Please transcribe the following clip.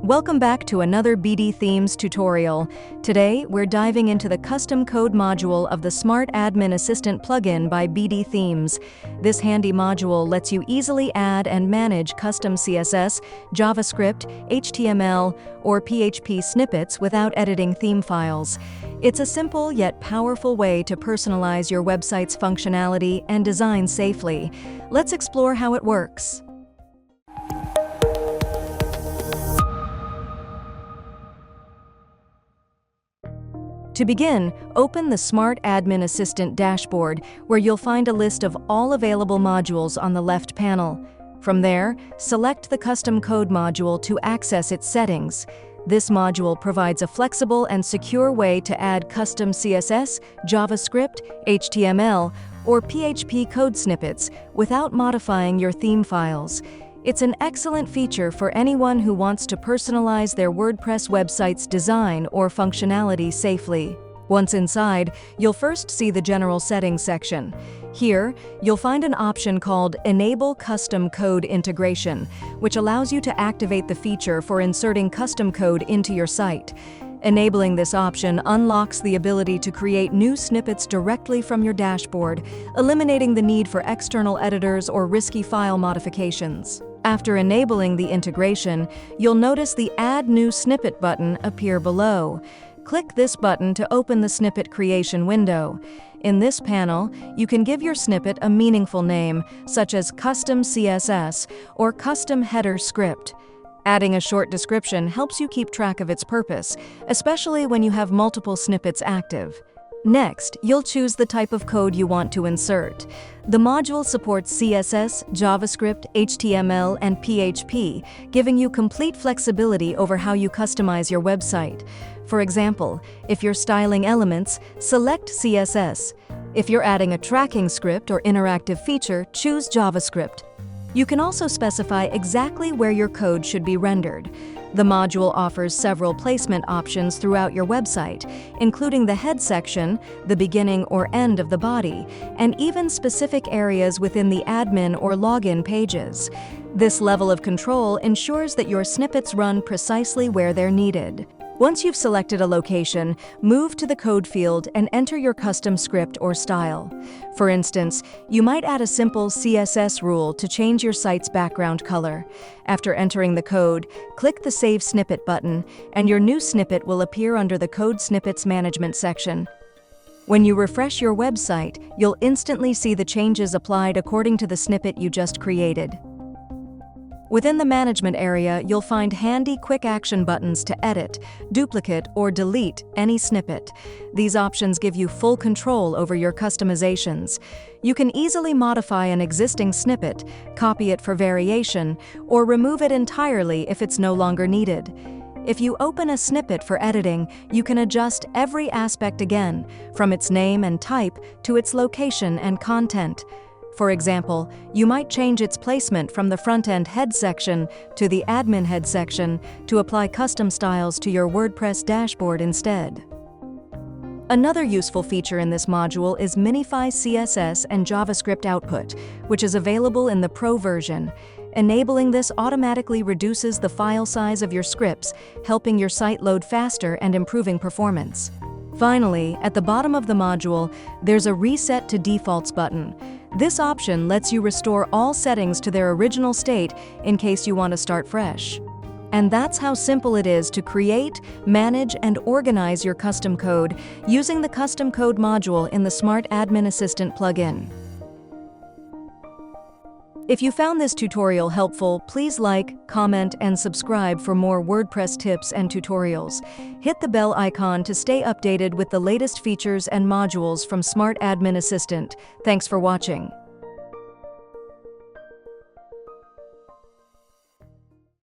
Welcome back to another BdThemes tutorial. Today, we're diving into the custom code module of the Smart Admin Assistant plugin by BdThemes. This handy module lets you easily add and manage custom CSS, JavaScript, HTML, or PHP snippets without editing theme files. It's a simple yet powerful way to personalize your website's functionality and design safely. Let's explore how it works. To begin, open the Smart Admin Assistant dashboard, where you'll find a list of all available modules on the left panel. From there, select the Custom Code module to access its settings. This module provides a flexible and secure way to add custom CSS, JavaScript, HTML, or PHP code snippets without modifying your theme files. It's an excellent feature for anyone who wants to personalize their WordPress website's design or functionality safely. Once inside, you'll first see the General Settings section. Here, you'll find an option called Enable Custom Code Integration, which allows you to activate the feature for inserting custom code into your site. Enabling this option unlocks the ability to create new snippets directly from your dashboard, eliminating the need for external editors or risky file modifications. After enabling the integration, you'll notice the Add New Snippet button appear below. Click this button to open the snippet creation window. In this panel, you can give your snippet a meaningful name, such as Custom CSS or Custom Header Script. Adding a short description helps you keep track of its purpose, especially when you have multiple snippets active. Next, you'll choose the type of code you want to insert. The module supports CSS, JavaScript, HTML, and PHP, giving you complete flexibility over how you customize your website. For example, if you're styling elements, select CSS. If you're adding a tracking script or interactive feature, choose JavaScript. You can also specify exactly where your code should be rendered. The module offers several placement options throughout your website, including the head section, the beginning or end of the body, and even specific areas within the admin or login pages. This level of control ensures that your snippets run precisely where they're needed. Once you've selected a location, move to the code field and enter your custom script or style. For instance, you might add a simple CSS rule to change your site's background color. After entering the code, click the Save Snippet button, and your new snippet will appear under the Code Snippets Management section. When you refresh your website, you'll instantly see the changes applied according to the snippet you just created. Within the management area, you'll find handy quick action buttons to edit, duplicate, or delete any snippet. These options give you full control over your customizations. You can easily modify an existing snippet, copy it for variation, or remove it entirely if it's no longer needed. If you open a snippet for editing, you can adjust every aspect again, from its name and type to its location and content. For example, you might change its placement from the front-end head section to the admin head section to apply custom styles to your WordPress dashboard instead. Another useful feature in this module is Minify CSS and JavaScript output, which is available in the Pro version. Enabling this automatically reduces the file size of your scripts, helping your site load faster and improving performance. Finally, at the bottom of the module, there's a Reset to Defaults button. This option lets you restore all settings to their original state in case you want to start fresh. And that's how simple it is to create, manage, and organize your custom code using the Custom Code module in the Smart Admin Assistant plugin. If you found this tutorial helpful, please like, comment, and subscribe for more WordPress tips and tutorials. Hit the bell icon to stay updated with the latest features and modules from Smart Admin Assistant. Thanks for watching.